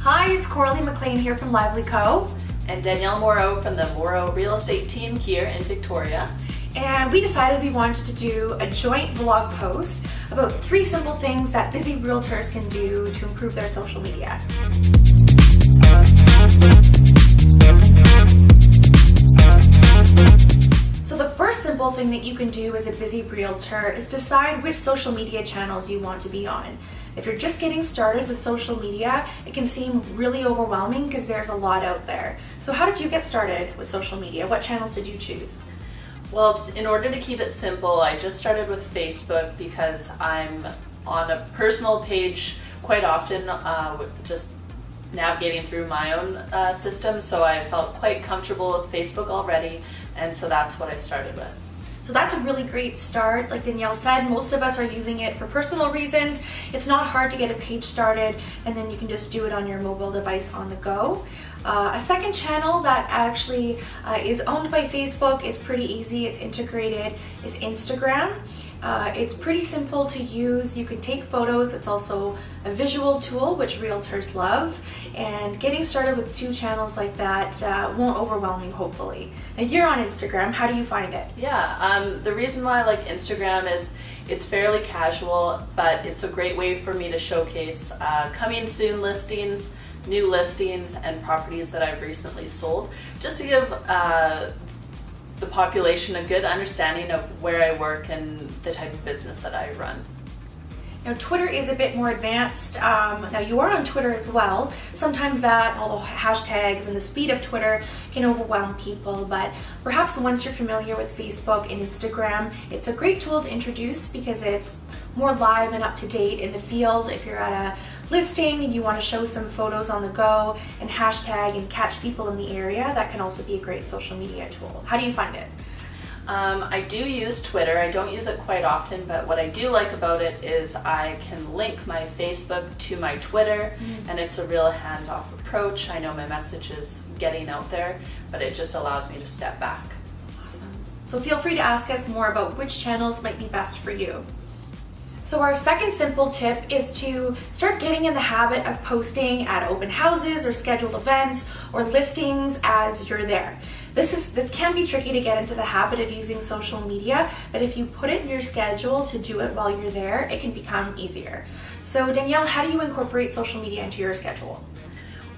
Hi, it's Coralie McLean here from LivelyCo. And Danielle Moreau from the Moreau Real Estate team here in Victoria. And we decided we wanted to do a joint vlog post about 3 simple things that busy realtors can do to improve their social media. So the first simple thing that you can do as a busy realtor is decide which social media channels you want to be on. If you're just getting started with social media, it can seem really overwhelming because there's a lot out there. So how did you get started with social media? What channels did you choose? Well, in order to keep it simple, I just started with Facebook because I'm on a personal page quite often, with just navigating through my own system, so I felt quite comfortable with Facebook already, and so that's what I started with. So that's a really great start. Like Danielle said, most of us are using it for personal reasons. It's not hard to get a page started, and then you can just do it on your mobile device on the go. A second channel that actually is owned by Facebook is pretty easy. It's integrated, is Instagram. It's pretty simple to use. You can take photos. It's also a visual tool, which realtors love. And getting started with 2 channels like that won't overwhelm you, hopefully. Now, you're on Instagram. How do you find it? Yeah, the reason why I like Instagram is it's fairly casual, but it's a great way for me to showcase coming soon listings, new listings, and properties that I've recently sold, just to give the population a good understanding of where I work and the type of business that I run. Now, Twitter is a bit more advanced. Now, you are on Twitter as well. Sometimes that, all the hashtags and the speed of Twitter can overwhelm people, but perhaps once you're familiar with Facebook and Instagram, it's a great tool to introduce because it's more live and up to date in the field. If you're at a listing and you want to show some photos on the go and hashtag and catch people in the area, that can also be a great social media tool. How do you find it? I do use Twitter. I don't use it quite often, but what I do like about it is I can link my Facebook to my Twitter, and it's a real hands-off approach. I know my message is getting out there, but it just allows me to step back. Awesome. So feel free to ask us more about which channels might be best for you. So our second simple tip is to start getting in the habit of posting at open houses or scheduled events or listings as you're there. This can be tricky to get into the habit of using social media, but if you put it in your schedule to do it while you're there, it can become easier. So Danielle, how do you incorporate social media into your schedule?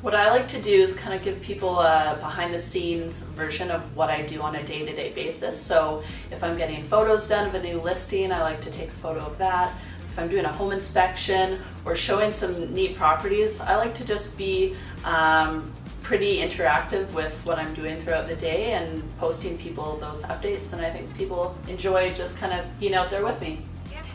What I like to do is kind of give people a behind the scenes version of what I do on a day-to-day basis. So if I'm getting photos done of a new listing, I like to take a photo of that. If I'm doing a home inspection or showing some neat properties, I like to just be pretty interactive with what I'm doing throughout the day and posting people those updates, and I think people enjoy just kind of being out there with me.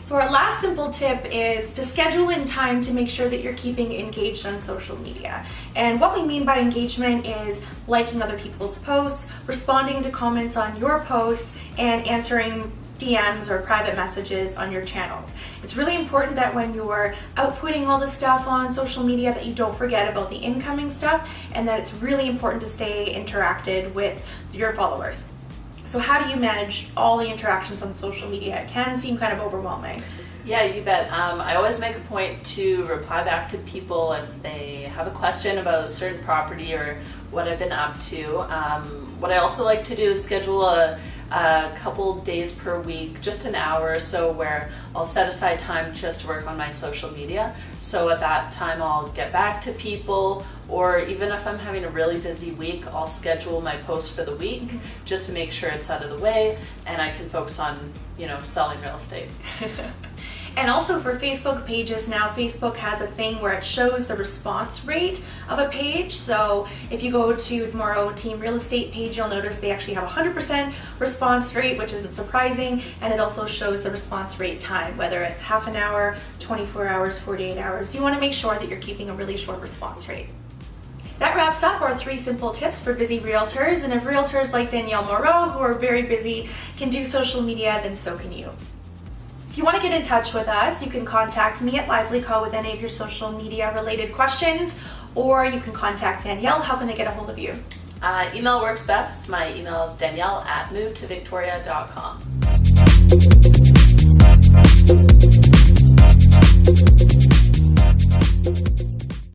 So our last simple tip is to schedule in time to make sure that you're keeping engaged on social media. And what we mean by engagement is liking other people's posts, responding to comments on your posts, and answering DMs or private messages on your channels. It's really important that when you're outputting all the stuff on social media that you don't forget about the incoming stuff, and that it's really important to stay interacted with your followers. So how do you manage all the interactions on social media? It can seem kind of overwhelming. Yeah, you bet. I always make a point to reply back to people if they have a question about a certain property or what I've been up to. What I also like to do is schedule a couple days per week, just an hour or so, where I'll set aside time just to work on my social media. So at that time I'll get back to people, or even if I'm having a really busy week, I'll schedule my post for the week just to make sure it's out of the way and I can focus on, selling real estate. And also for Facebook pages now, Facebook has a thing where it shows the response rate of a page. So if you go to the Moreau Team Real Estate page, you'll notice they actually have 100% response rate, which isn't surprising. And it also shows the response rate time, whether it's half an hour, 24 hours, 48 hours. You want to make sure that you're keeping a really short response rate. That wraps up our 3 simple tips for busy realtors. And if realtors like Danielle Moreau, who are very busy, can do social media, then so can you. If you want to get in touch with us, you can contact me at LivelyCo with any of your social media related questions, or you can contact Danielle. How can they get a hold of you? Email works best. My email is danielle@movetovictoria.com.